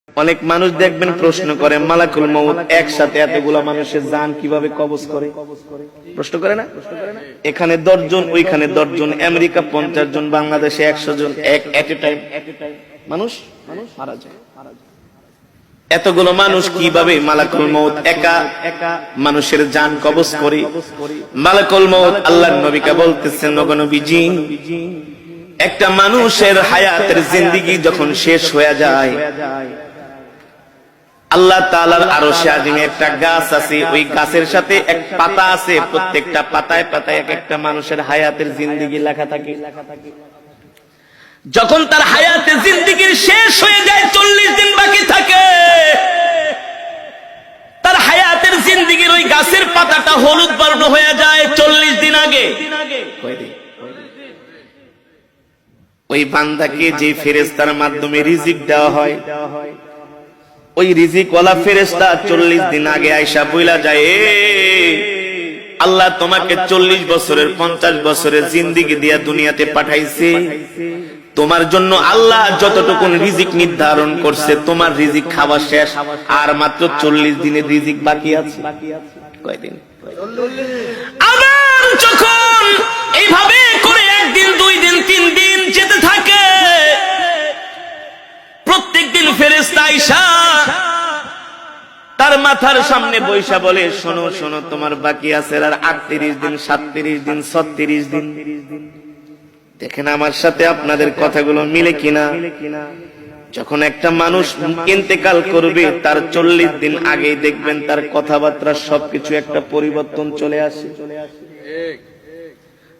অনেক মানুষ দেখবেন প্রশ্ন করে মালাকুল মউত একসাথে এতগুলা মানুষের জান কিভাবে কবজ করে, প্রশ্ন করে না? এখানে 10 জন, ওইখানে 10 জন, আমেরিকা 50 জন, বাংলাদেশে 100 জন, এট এ টাইম মানুষ মারা যায়। এতগুলো মানুষ কিভাবে মালাকুল মউত একা মানুষের জান কবজ করে? মালাকুল মউত আল্লাহর নবীকে বলতেছেন, ওগো নবীজি, একটা মানুষের হায়াতের জিন্দেগি যখন শেষ হয়ে যায়, আল্লাহ তাআলার আরশে আজিমে একটা গাছ আছে, ওই গাছের সাথে এক পাতা আছে, প্রত্যেকটা পাতায় পাতায় এক একটা মানুষের হায়াতের জিন্দেগি লেখা থাকে। যখন তার হায়াতের জিন্দেগি শেষ হয়ে যায়, 40 দিন বাকি থাকে, তার হায়াতের জিন্দেগির ওই গাছের পাতাটা হলুদ বর্ণ হয়ে যায় 40 দিন আগে। ওই বান্দাকে যে ফেরেশতার মাধ্যমে রিজিক দেওয়া হয়, ওই রিজিকওয়ালা ফেরেশতা 40 দিন আগে আয়েশা বইলা যায়, আল্লাহ তোমাকে 40 বছরের 50 বছরের জিন্দেগি দিয়া দুনিয়াতে পাঠাইছে, তোমার জন্য আল্লাহ যতটুকু রিজিক নির্ধারণ করছে, তোমার রিজিক খাওয়া শেষ, আর মাত্র 40 দিনের রিজিক বাকি আছে। কয়দিন? আবার যখন এইভাবে করে একদিন, 2 দিন, 3 দিন যেতে থাকে, প্রত্যেকদিন ফেরেশতা আয়েশা তার মাথার সামনে বৈশা বলে, শোনো শোনো, তোমার বাকি আছে আর 38 দিন, 37 দিন, 36 দিন। দেখেন আমার সাথে আপনাদের কথাগুলো মিলে কিনা? যখন একটা মানুষ ইন্তেকাল করবে, তার 40 দিন আগেই দেখবেন তার কথাবার্তা সবকিছু একটা পরিবর্তন চলে আসে,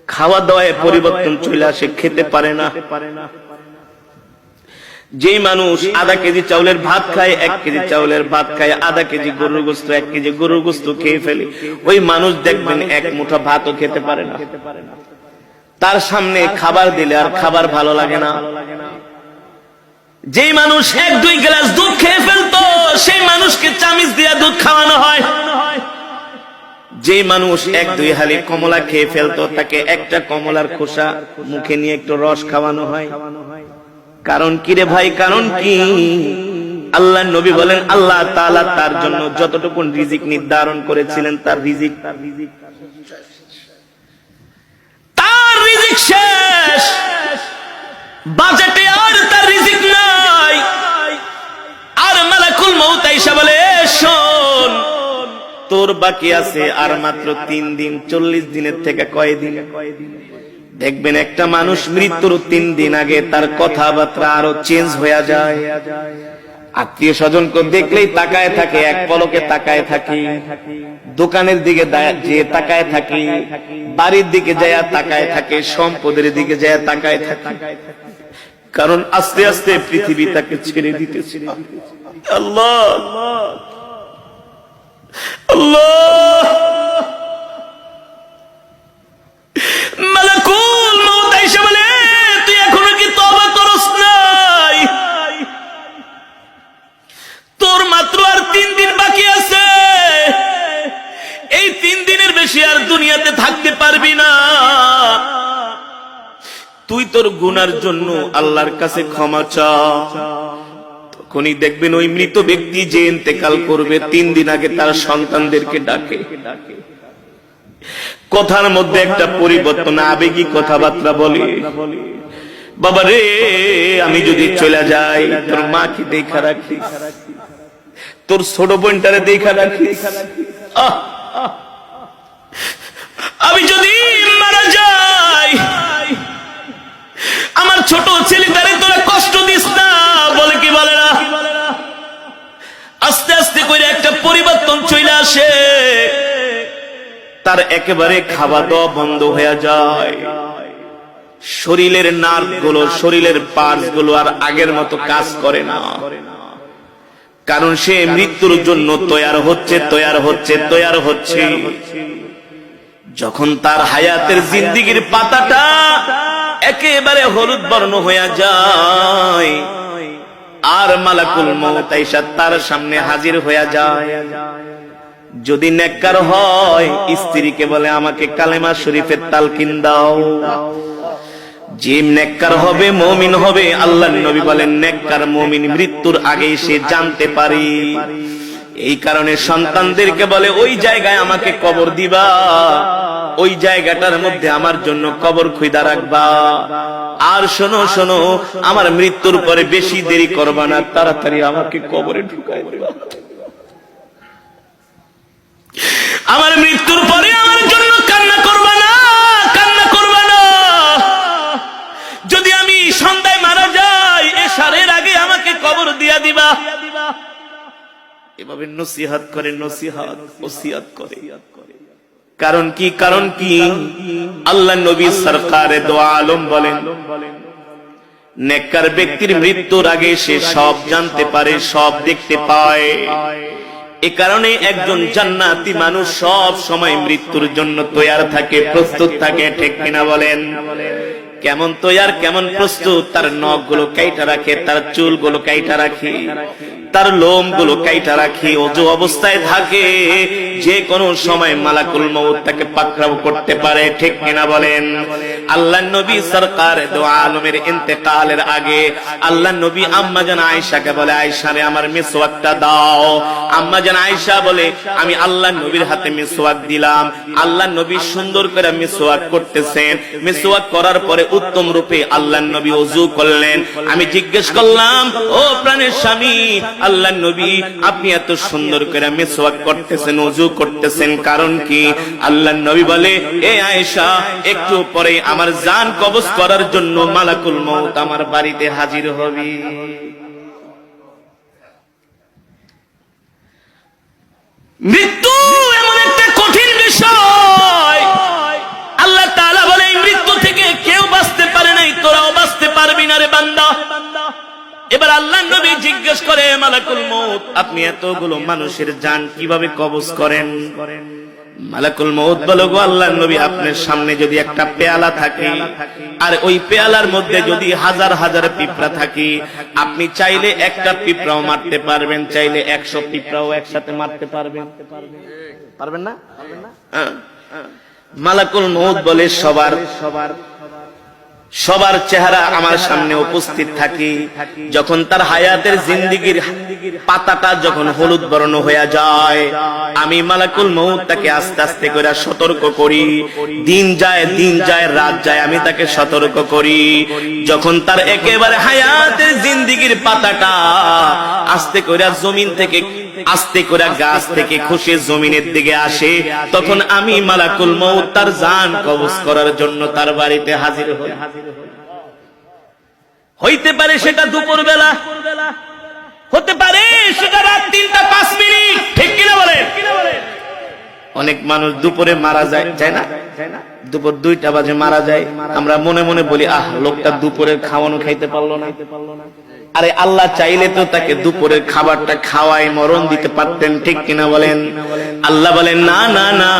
খাওয়া দাওয়ায় পরিবর্তন চলে আসে, খেতে পারে না। যেই মানুষ আধা কেজি চাউলের ভাত খায়, 1 কেজি চাউলের ভাত খায়, আধা কেজি গরুর গোশত, 1 কেজি গরুর গোশত খেয়ে ফেলে, ওই মানুষ দেখবেন 1 মুঠা ভাতও খেতে পারে না। তার সামনে খাবার দিলে আর খাবার ভালো লাগে না। যেই মানুষ 1-2 গ্লাস দুধ খেয়ে ফেলতো, সেই মানুষকে চামিচ দিয়ে দুধ খাওয়ানো হয়। যেই মানুষ 1-2 হালি কমলা খেয়ে ফেলতো, তাকে একটা কমলার খোসা মুখে নিয়ে একটু রস খাওয়ানো হয়। কারণ কি রে ভাই? কারণ কি? আল্লাহর নবী বলেন, আল্লাহ তাআলা তার জন্য যতটুকু রিজিক নির্ধারণ করেছিলেন, তার রিজিক শেষ, বাজেটে আর তার রিজিক নাই। আর মালাকুল মউত আয়েশা বলে, শোন, তোর বাকি আছে আর মাত্র 3 দিন। 40 দিনের থেকে কয়দিন? দেখবেন একটা মানুষ মৃত্যুর 3 দিন আগে তার কথাবার্তা আরো চেঞ্জ হয়ে যায়। আত্মীয় স্বজনকে দেখলেই তাকায় থাকে, এক পলকে তাকায় থাকি, দোকানের দিকে যে তাকায় থাকি, বাড়ির দিকে যায় তাকায় থাকে, সম্পদের দিকে যায় তাকায় থাকে। কারণ আস্তে আস্তে পৃথিবী তাকে ছেড়ে দিতেছে। আল্লাহ আল্লাহ, মালাকুল মউত আয়েশা বলে, তুই এখনো কি তওবা করস নাই? তোর মাত্র আর 3 দিন বাকি আছে। এই 3 দিনের বেশি আর দুনিয়াতে থাকতে পারবি না। তুই তোর গুনার জন্য আল্লাহর কাছে ক্ষমা চা। তখনই দেখবেন ওই মৃত ব্যক্তি যে ইন্তেকাল করবে, 3 দিন আগে তার সন্তানদেরকে ডাকে, কথার মধ্যে একটা পরিবর্তন, আবেগী কথাবার্তা বলে, বাবা রে, আমি যদি চলে যাই, তোর মাকে দেখা রাখিস, তোর ছোট বোনটারে দেখা রাখিস। আমি যদি মারা যাই, আমার ছোট ছেলেটারে তোরা কষ্ট দিস না। বলে কি বলে না? আস্তে আস্তে করে একটা পরিবর্তন চলে আসে, তার একেবারে খাওয়া দাওয়া বন্ধ হয়ে যায়। শরীরের নার্ভ গুলো, শরীরের পার্টস গুলো আর আগের মতো কাজ করে না। কারণ সে মৃত্যুর জন্য তৈয়ার হচ্ছে। যখন তার হায়াতের জিন্দেগির পাতাটা একেবারে হলুদ বর্ণ হয়ে যায়, আর মালাকুল মউত আয়েশা তার সামনে হাজির হয়ে যায়। যদি নেককার হয়, স্ত্রীকে বলে, আমাকে কালেমা শরীফের তালকিন দাও। যে নেককার হবে, মুমিন হবে, আল্লাহর নবী বলেন নেককার মুমিন মৃত্যুর আগে সে জানতে পারে। এই কারণে সন্তানদেরকে বলে ওই জায়গায় আমাকে কবর দিবা, ওই জায়গাটার মধ্যে আমার জন্য কবর খুঁজা রাখবা। আর শোনো শোনো, আমার মৃত্যুর পরে বেশি দেরি করবা না, তাড়াতাড়ি আমাকে কবরে ঢুকাই দিবা। আমার মৃত্যুর পরে আমার জন্য কান্না করবা না, কান্না করবা না। যদি আমি সন্ধ্যায় মারা যাই, এশারের আগে আমাকে কবর দিয়া দিবা। এভাবে নসিহত করে, নসিহত ওসিয়ত করে। কারণ কি? কারণ কি? আল্লাহ নবী সরকারে দো আলম বলেন নেককার ব্যক্তির মৃত্যুর আগে সে সব জানতে পারে, সব দেখতে পায়। এ কারণে একজন জান্নাতি মানুষ সব সময় মৃত্যুর জন্য তৈয়ার থাকে, প্রস্তুত থাকে। ঠিক কিনা বলেন? কেমন তৈয়ার, কেমন প্রস্তুত? তার নখগুলো কাইটা রাখে, তার চুলগুলো কাইটা রাখে, তার লোমগুলো কাইটা রাখে, ওযু অবস্থায় থাকে। যে কোনো সময় মালাকুল মউত তাকে পাকড়াও করতে পারে। ঠিক কিনা বলেন? আল্লাহর নবী সরকার দো আলমের ইন্তেকালের আগে আল্লাহর নবী আম্মা জান আয়েশাকে বলে, আয়েশা রে আমার মিসওয়াকটা দাও। আম্মা জান আয়েশা বলে, আমি আল্লাহর নবীর হাতে মিসওয়াক দিলাম। আল্লাহর নবী সুন্দর করে মিসওয়াক করতেছেন। মিসওয়াক করার পরে উত্তম রূপে আল্লাহর নবী ওযু করলেন। আমি জিজ্ঞেস করলাম, ও প্রাণের স্বামী আল্লাহর নবী, আপনি এত সুন্দর করে মিসওয়াক করতেছেন, ওযু করতেছেন, কারণ কি? আল্লাহর নবী বলে, এ আয়েশা, একটু পরে আমার জান কবজ করার জন্য মালাকুল মউত আমার বাড়িতে হাজির হবে। মৃত্যু এমন একটা কঠিন বিষয়। আল্লাহ তাআলা বলে, এই মৃত্যু থেকে কেউ বাঁচতে পারে নাই, তোরাও বাঁচতে পারবি না রে বান্দা। এবার আল্লাহর নবী জিজ্ঞেস করে, মালাকুল মউত, আপনি এতগুলো মানুষের জান কিভাবে কবজ করেন? মালাকুল মউত বলে, গো আল্লাহর নবী, আপনার সামনে যদি একটা পেয়ালা থাকে, আর ওই পেয়ালার মধ্যে যদি হাজার হাজার পিঁপড়া থাকে, আপনি চাইলে একটা পিঁপড়াও মারতে পারবেন, চাইলে 100 পিঁপড়াও একসাথে মারতে পারবেন। পারবেন না? মালাকুল মউত বলে, সবার চেহারা আমার সামনে উপস্থিত থাকে। যখন তার হায়াতের জিন্দেগীর পাতাটা যখন হলুদ বর্ণ হয়ে যায়, আমি মালাকুল মউত তাকে আস্তে আস্তে করে সতর্ক করি। দিন যায়, দিন যায়, রাত যায়, আমি তাকে সতর্ক করি। যখন তার একেবারে হায়াতের জিন্দেগীর পাতাটা আস্তে করে জমিন থেকে, আস্তে করে গাছ থেকে খসে জমিনের দিকে আসে, তখন আমি মালাকুল মউত তার জান কবজ করার জন্য তার বাড়িতে হাজির হই। হইতে পারে সেটা দুপুর বেলা, হতে পারে সেটা রাত 3টা 5 মিনিট। ঠিক কিনা বলেন? অনেক মানুষ দুপুরে মারা যায়, যায় না? দুপুর 2টা বাজে মারা যায়। আমরা মনে মনে বলি, আহ, লোকটা দুপুরের খাওয়ানো খাইতে পারলো না। আরে আল্লাহ চাইলে তো তাকে দুপুরের খাবারটা খাওয়াই মরণ দিতে পারতেন। ঠিক কিনা বলেন? আল্লাহ বলেন, না না না,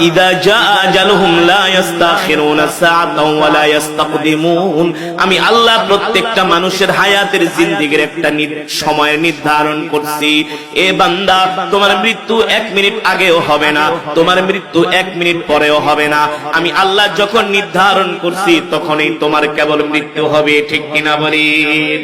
ইদা জা আজালুহুম লা ইস্তাখিরুনা সাআতাও ওয়া লা ইস্তাকদিমুন। আমি আল্লাহ প্রত্যেকটা মানুষের হায়াতের জিন্দেগীর একটা সময় নির্ধারণ করছি। এ বান্দা, তোমার মৃত্যু 1 মিনিট আগেও হবে না, তোমার মৃত্যু 1 মিনিট পরেও হবে না। আমি আল্লাহ যখন নির্ধারণ করছি তখনই তোমার কেবল মৃত্যু হবে। ঠিক কিনা বলেন?